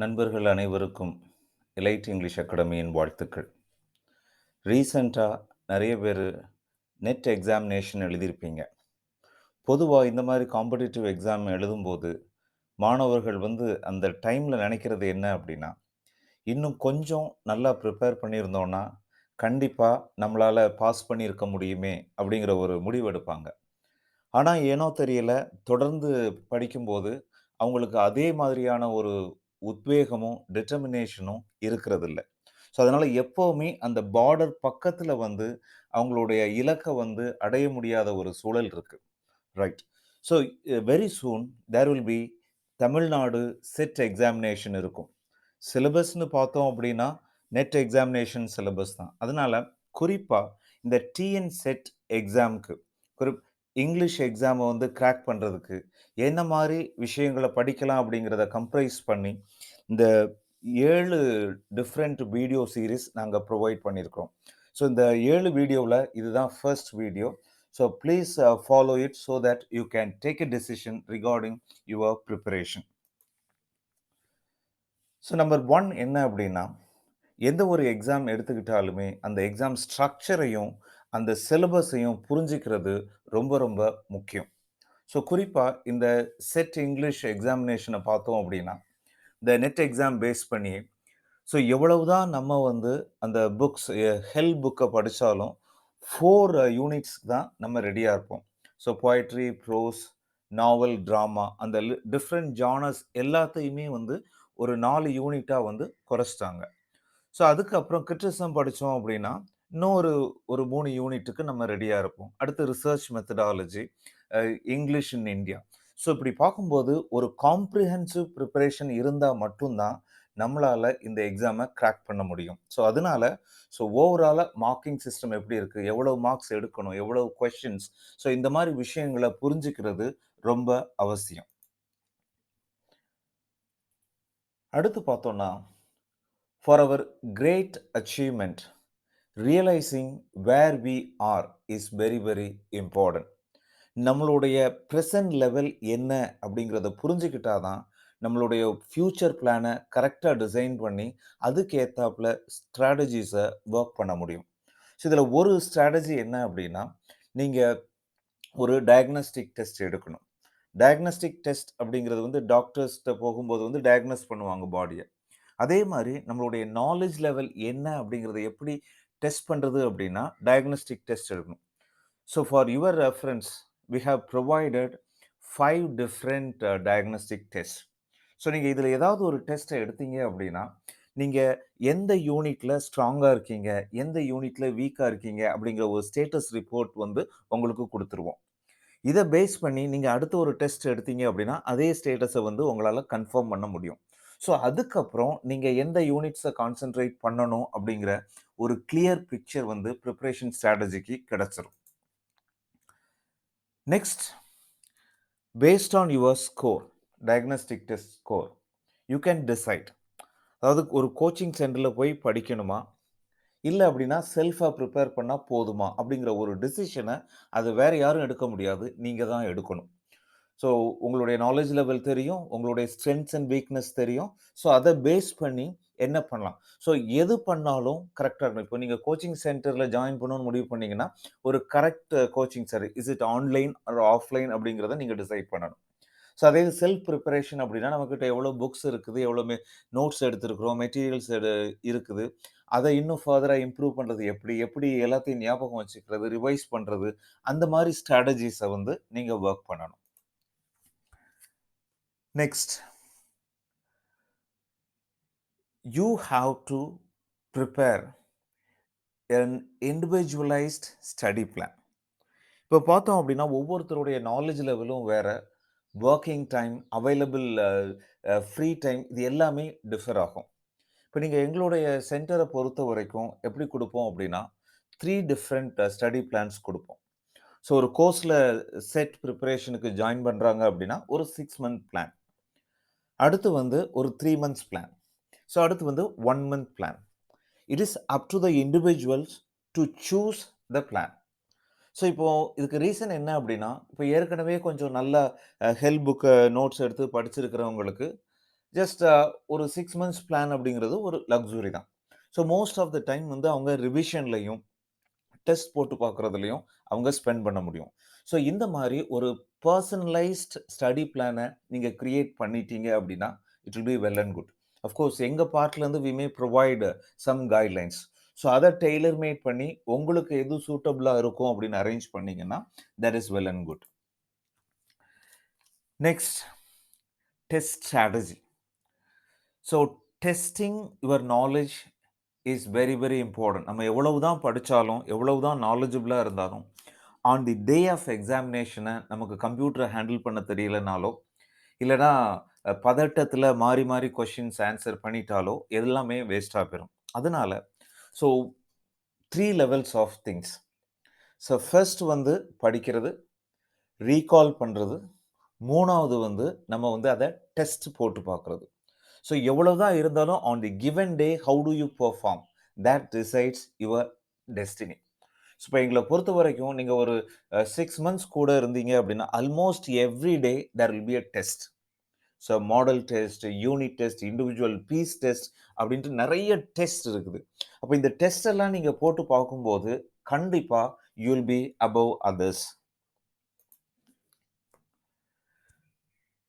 நண்பர்கள் அனைவருக்கும் elite English அகாடமியின் வாழ்த்துக்கள். ரீசெண்டாக நிறைய பேர் நெட் எக்ஸாமினேஷன் எழுதியிருப்பீங்க. பொதுவாக இந்த மாதிரி காம்படிட்டிவ் எக்ஸாம் எழுதும்போது மாணவர்கள் அந்த டைமில் நினைக்கிறது என்ன அப்படின்னா, இன்னும் கொஞ்சம் நல்லா ப்ரிப்பேர் பண்ணியிருந்தோன்னா கண்டிப்பாக நம்மளால் பாஸ் பண்ணியிருக்க முடியுமே அப்படிங்கிற ஒரு முடிவு எடுப்பாங்க. ஆனால் ஏனோ தெரியல, தொடர்ந்து படிக்கும்போது அவங்களுக்கு அதே மாதிரியான ஒரு உத்வேகமும் டிட்டர்மினேஷனும் இருக்கிறதில்ல. ஸோ அதனால் எப்போவுமே அந்த பார்டர் பக்கத்தில் அவங்களுடைய இலக்கை அடைய முடியாத ஒரு சூழல் இருக்கு. Right. So very soon there will be Tamil Nadu set examination இருக்கும். சிலபஸ்ன்னு பார்த்தோம் அப்படின்னா நெட் எக்ஸாமினேஷன் சிலபஸ் தான். அதனால குறிப்பாக இந்த டிஎன் செட் எக்ஸாமுக்கு ஒரு இங்கிலீஷ் எக்ஸாமை கிராக் பண்ணுறதுக்கு என்ன மாதிரி விஷயங்களை படிக்கலாம் அப்படிங்கிறத கம்ப்ரைஸ் பண்ணி இந்த 7 டிஃப்ரெண்ட் வீடியோ சீரிஸ் நாங்கள் ப்ரொவைட் பண்ணியிருக்கிறோம். ஸோ இந்த 7 வீடியோவில் இதுதான் first video. So please follow it so that you can take a decision regarding your preparation. So number 1 என்ன அப்படின்னா, எந்த ஒரு எக்ஸாம் எடுத்துக்கிட்டாலுமே அந்த எக்ஸாம் ஸ்ட்ரக்சரையும் அந்த சிலபஸையும் புரிஞ்சிக்கிறது ரொம்ப ரொம்ப முக்கியம். ஸோ குறிப்பாக இந்த செட் இங்கிலீஷ் எக்ஸாமினேஷனை பார்த்தோம் அப்படின்னா, இந்த நெட் எக்ஸாம் பேஸ் பண்ணி ஸோ எவ்வளவுதான் நம்ம அந்த புக்ஸ் ஹெல்ப் புக்கை படித்தாலும் 4 யூனிட்ஸ் தான் நம்ம ரெடியாக இருப்போம். ஸோ பொயட்ரி, ப்ரோஸ், நாவல், ட்ராமா அந்த டிஃப்ரெண்ட் ஜானர்ஸ் எல்லாத்தையுமே ஒரு 4 யூனிட்டாக குறைச்சிட்டாங்க. ஸோ அதுக்கப்புறம் கிரிட்டிசம் படித்தோம் அப்படின்னா இன்னும் ஒரு 3 யூனிட்டுக்கு நம்ம ரெடியாக இருப்போம். அடுத்து research methodology, English in India. So இப்படி பார்க்கும்போது ஒரு காம்ப்ரிஹென்சிவ் ப்ரிப்பரேஷன் இருந்தால் மட்டும்தான் நம்மளால் இந்த எக்ஸாமை கிராக் பண்ண முடியும். ஸோ அதனால ஓவராலாக மார்க்கிங் சிஸ்டம் எப்படி இருக்குது, எவ்வளோ மார்க்ஸ் எடுக்கணும், எவ்வளோ கொஷின்ஸ், ஸோ இந்த மாதிரி விஷயங்களை புரிஞ்சுக்கிறது ரொம்ப அவசியம். அடுத்து பார்த்தோம்னா, for our great achievement realising where we are is very very important. நம்மளுடைய ப்ரெசன்ட் லெவல் என்ன அப்படிங்கிறத புரிஞ்சுக்கிட்டாதான் நம்மளுடைய ஃப்யூச்சர் பிளானை கரெக்டாக டிசைன் பண்ணி அதுக்கு ஏற்றாப்புல ஸ்ட்ராட்டஜிஸை ஒர்க் பண்ண முடியும். ஸோ இதில் ஒரு ஸ்ட்ராட்டஜி என்ன அப்படின்னா, நீங்கள் ஒரு டயக்னோஸ்டிக் டெஸ்ட் எடுக்கணும். டயக்னோஸ்டிக் டெஸ்ட் அப்படிங்கிறது டாக்டர்ஸ்கிட்ட போகும்போது டயக்னோஸ் பண்ணுவாங்க பாடியை. அதே மாதிரி நம்மளுடைய நாலேஜ் லெவல் என்ன அப்படிங்கிறத எப்படி டெஸ்ட் பண்ணுறது அப்படின்னா டயக்னோஸ்டிக் டெஸ்ட் எடுக்கணும். So for your reference we have provided 5 different diagnostic tests. So நீங்கள் இதில் ஏதாவது ஒரு டெஸ்ட்டை எடுத்தீங்க அப்படின்னா நீங்கள் எந்த யூனிட்டில் ஸ்ட்ராங்காக இருக்கீங்க, எந்த யூனிட்டில் வீக்காக இருக்கீங்க அப்படிங்கிற ஒரு ஸ்டேட்டஸ் ரிப்போர்ட் உங்களுக்கு கொடுத்துருவோம். இதை பேஸ் பண்ணி நீங்கள் அடுத்த ஒரு டெஸ்ட் எடுத்தீங்க அப்படின்னா அதே ஸ்டேட்டஸை உங்களால் கன்ஃபார்ம் பண்ண முடியும். ஸோ அதுக்கப்புறம் நீங்கள் எந்த யூனிட்ஸை கான்சென்ட்ரேட் பண்ணணும் அப்படிங்கிற ஒரு கிளியர் பிக்சர் ப்ரிப்பரேஷன் ஸ்ட்ராட்டஜிக்கு கிடச்சிரும். Next, based on your score, diagnostic test score, you can decide. அதாவது ஒரு கோச்சிங் சென்டரில் போய் படிக்கணுமா, இல்லை அப்படின்னா செல்ஃபாக ப்ரிப்பேர் பண்ணால் போதுமா அப்படிங்கிற ஒரு டிசிஷனை அது வேறு யாரும் எடுக்க முடியாது, நீங்கள் தான் எடுக்கணும். ஸோ உங்களுடைய நாலேஜ் லெவல் தெரியும், உங்களுடைய ஸ்ட்ரென்த்ஸ் அண்ட் வீக்னஸ் தெரியும். ஸோ அதை பேஸ் பண்ணி என்ன பண்ணலாம், ஸோ எது பண்ணாலும் கரெக்டாக இருக்கணும். இப்போ நீங்கள் கோச்சிங் சென்டரில் ஜாயின் பண்ணணும்னு முடிவு பண்ணீங்கன்னா ஒரு correct coaching centre, is it online R offline அப்படிங்கிறத நீங்கள் டிசைட் பண்ணணும். ஸோ அதே செல்ஃப் ப்ரிப்பரேஷன் அப்படின்னா நம்மக்கிட்ட எவ்வளோ புக்ஸ் இருக்குது, எவ்வளோ நோட்ஸ் எடுத்துருக்குறோம், மெட்டீரியல்ஸ் இருக்குது, அதை இன்னும் ஃபர்தராக இம்ப்ரூவ் பண்ணுறது எப்படி எப்படி எல்லாத்தையும் ஞாபகம் வச்சுக்கிறது, ரிவைஸ் பண்ணுறது, அந்த மாதிரி ஸ்ட்ராட்டஜிஸை நீங்கள் ஒர்க் பண்ணணும். Next, you have to prepare an individualized study plan. இப்போ பார்த்தோம் அப்படின்னா ஒவ்வொருத்தருடைய நாலேஜ் லெவலும் வேற, working time, available free time, இது எல்லாமே டிஃபர் ஆகும். இப்போ நீங்கள் எங்களுடைய சென்டரை பொறுத்த வரைக்கும் எப்படி கொடுப்போம் அப்படின்னா 3 டிஃப்ரெண்ட் ஸ்டடி பிளான்ஸ் கொடுப்போம். ஸோ ஒரு கோர்ஸில் செட் ப்ரிப்பரேஷனுக்கு ஜாயின் பண்ணுறாங்க அப்படின்னா ஒரு 6 மந்த் பிளான், அடுத்து ஒரு 3 மந்த்ஸ் பிளான், ஸோ அடுத்து 1 month plan. It is up to the individuals to choose the plan. So இப்போது இதுக்கு ரீசன் என்ன அப்படின்னா, இப்போ ஏற்கனவே கொஞ்சம் நல்லா ஹெல்ப் புக்கை நோட்ஸ் எடுத்து படிச்சிருக்கிறவங்களுக்கு ஜஸ்ட் ஒரு 6 மந்த்ஸ் பிளான் அப்படிங்கிறது ஒரு லக்ஸுரி தான். So most of the time வந்து அவங்க ரிவிஷன்லையும், டெஸ்ட் போட்டு பார்க்குறதுலயும் அவங்க ஸ்பெண்ட் பண்ண முடியும். ஸோ இந்த மாரி ஒரு பெர்சனலைஸ்ட் ஸ்டடி பிளான நீங்க கிரியேட் பண்ணிட்டீங்க அப்படின்னா, it will be well and good. Of course எங்க பார்ட்லருந்து we may provide some guidelines. So அத டெய்லர் மேட் பண்ணி உங்களுக்கு எது சூட்டபிளா இருக்கும் அப்படின்னு அரேஞ்ச் பண்ணீங்கன்னா, that is well and good. Next, test strategy. So testing your knowledge is very very important. நம்ம எவ்வளவு தான் படித்தாலும், எவ்வளவு தான் நாலேஜபிளாக இருந்தாலும், ஆன் தி டே ஆஃப் எக்ஸாமினேஷனை நமக்கு கம்ப்யூட்டரை ஹேண்டில் பண்ண தெரியலனாலோ, இல்லைனா பதட்டத்தில் மாறி மாறி கொஷின்ஸ் ஆன்சர் பண்ணிட்டாலோ எல்லாமே வேஸ்ட்டாக போயிடும். அதனால so 3 levels of things. So first வந்து படிக்கிறது, ரீகால் பண்ணுறது, மூணாவது வந்து நம்ம வந்து அதை டெஸ்ட் போட்டு பார்க்குறது. ஸோ எவ்வளவுதான் இருந்தாலும் on the given day how to you perform, that decides your destiny. So இப்போ எங்களை பொறுத்த வரைக்கும் நீங்கள் ஒரு 6 மந்த்ஸ் கூட இருந்தீங்க அப்படின்னா almost every day there will be a test. So model test, unit test, individual piece test அப்படின்ட்டு நிறைய டெஸ்ட் இருக்குது. அப்போ இந்த டெஸ்ட் எல்லாம் நீங்கள் போட்டு பார்க்கும்போது கண்டிப்பாக you will be above others.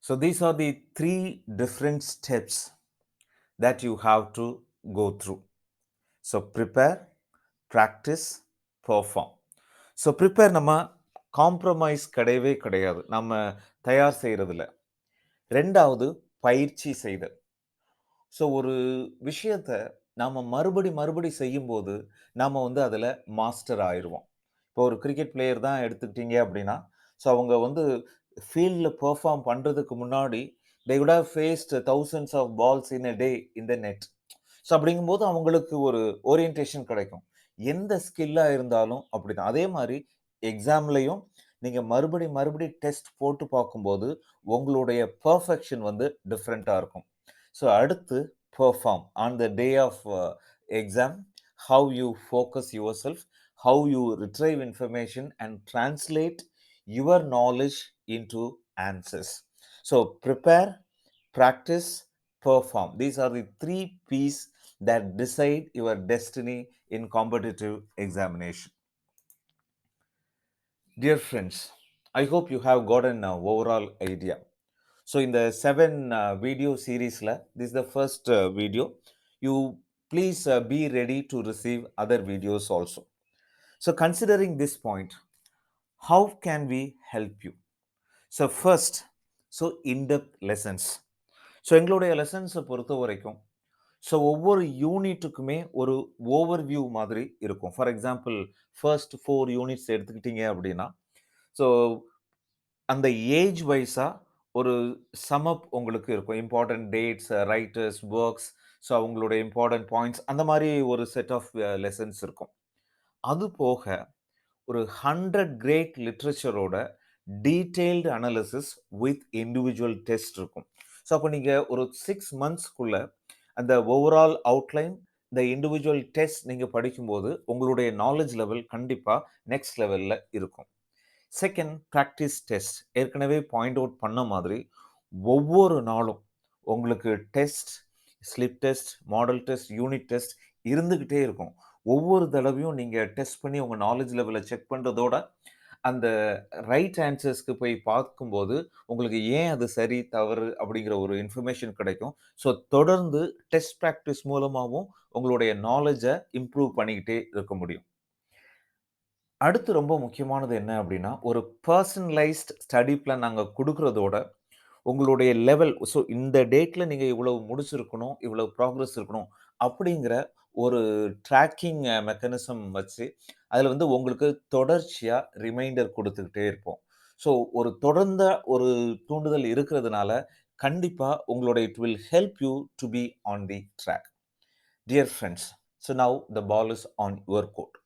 So these are the 3 different steps that you have to go through. So prepare, practice, perform. So prepare நம்ம காம்ப்ரமைஸ் கிடையவே கிடையாது, நம்ம தயார் செய்கிறதில்ல. ரெண்டாவது பயிற்சி செய்தல். ஸோ ஒரு விஷயத்த நாம் மறுபடி செய்யும்போது நாம் வந்து அதில் மாஸ்டர் ஆயிடுவோம். இப்போ ஒரு கிரிக்கெட் பிளேயர் தான் எடுத்துக்கிட்டீங்க அப்படின்னா, ஸோ அவங்க வந்து ஃபீல்டில் பெர்ஃபார்ம் பண்ணுறதுக்கு முன்னாடி they would have faced thousands of balls in a day in the net. So அப்படிங்கும்போது அவங்களுக்கு ஒரு ஓரியன்டேஷன் கிடைக்கும். எந்த ஸ்கில்லாக இருந்தாலும் அப்படிதான். அதே மாதிரி எக்ஸாம்லையும் நீங்கள் மறுபடி டெஸ்ட் போட்டு பார்க்கும்போது உங்களுடைய பர்ஃபெக்ஷன் வந்து டிஃப்ரெண்ட்டாக இருக்கும். ஸோ அடுத்து perform on the day of exam. How you focus yourself, how you retrieve information and translate your knowledge into answers. So prepare, practice, perform. These are the 3 P's that decide your destiny in competitive examination. Dear friends, I hope you have got an overall idea. So in the 7 video series, this is the first video. You please be ready to receive other videos also. So considering this point, how can we help you? So first, so in-depth lessons. So எங்களுடைய லெசன்ஸை பொறுத்த வரைக்கும் so ஒவ்வொரு யூனிட்டுக்குமே ஒரு overview மாதிரி இருக்கும். For example first 4 units எடுத்துக்கிட்டீங்க அப்படின்னா, so அந்த ஏஜ் வைஸாக ஒரு சமப் உங்களுக்கு இருக்கும். Important dates, writers, works, so அவங்களோட இம்பார்ட்டன்ட் பாயிண்ட்ஸ், அந்த மாதிரி ஒரு செட் ஆஃப் லெசன்ஸ் இருக்கும். அது போக ஒரு 100 கிரேட் லிட்ரேச்சரோட detailed analysis with individual test இருக்கும். ஸோ அப்போ நீங்கள் ஒரு 6 மந்த்ஸ்க்குள்ள அந்த ஓவரால் அவுட்லைன், இந்த இண்டிவிஜுவல் டெஸ்ட் நீங்கள் படிக்கும்போது உங்களுடைய நாலேஜ் லெவல் கண்டிப்பாக நெக்ஸ்ட் லெவலில் இருக்கும். Second, practice test. ஏற்கனவே பாயிண்ட் அவுட் பண்ண மாதிரி ஒவ்வொரு நாளும் உங்களுக்கு test, slip test, model test, unit test இருந்துக்கிட்டே இருக்கும். ஒவ்வொரு தடவையும் நீங்கள் டெஸ்ட் பண்ணி உங்கள் நாலேஜ் லெவலை செக் பண்ணுறதோட அந்த ரைட் ஆன்சர்ஸ்க்கு போய் பார்க்கும்போது உங்களுக்கு ஏன் அது சரி தவறு அப்படிங்கிற ஒரு இன்ஃபர்மேஷன் கிடைக்கும். ஸோ தொடர்ந்து டெஸ்ட் ப்ராக்டிஸ் மூலமாகவும் உங்களுடைய நாலேஜை இம்ப்ரூவ் பண்ணிக்கிட்டே இருக்க முடியும். அடுத்து ரொம்ப முக்கியமானது என்ன அப்படின்னா, ஒரு பர்சனலைஸ்ட் ஸ்டடி பிளான் நாங்கள் கொடுக்குறதோட உங்களுடைய லெவல், ஸோ இந்த டேட்டில் நீங்கள் இவ்வளவு முடிச்சிருக்கணும், இவ்வளவு ப்ராக்ரஸ் இருக்கணும் அப்படிங்கிற ஒரு ட்ராக்கிங் மெக்கானிசம் வச்சு அதில் வந்து உங்களுக்கு தொடர்ச்சியாக ரிமைண்டர் கொடுத்துக்கிட்டே இருப்போம். ஸோ ஒரு தொடர்ந்த ஒரு தூண்டுதல் இருக்கிறதுனால கண்டிப்பாக உங்களோட it will help you to be on the track. Dear friends, so now the ball is on your court.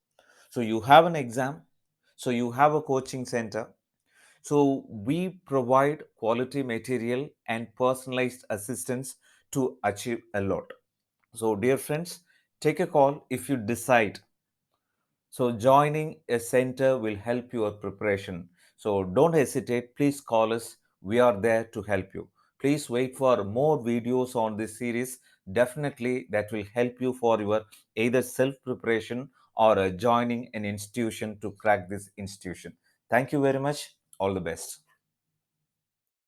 So you have an exam, so you have a coaching centre. So we provide quality material and personalized assistance to achieve a lot. So dear friends, take a call if you decide. So joining a center will help your preparation. So don't hesitate, please call us. We are there to help you. Please wait for more videos on this series. Definitely that will help you for your either self preparation or joining an institution to crack this institution. Thank you very much. All the best.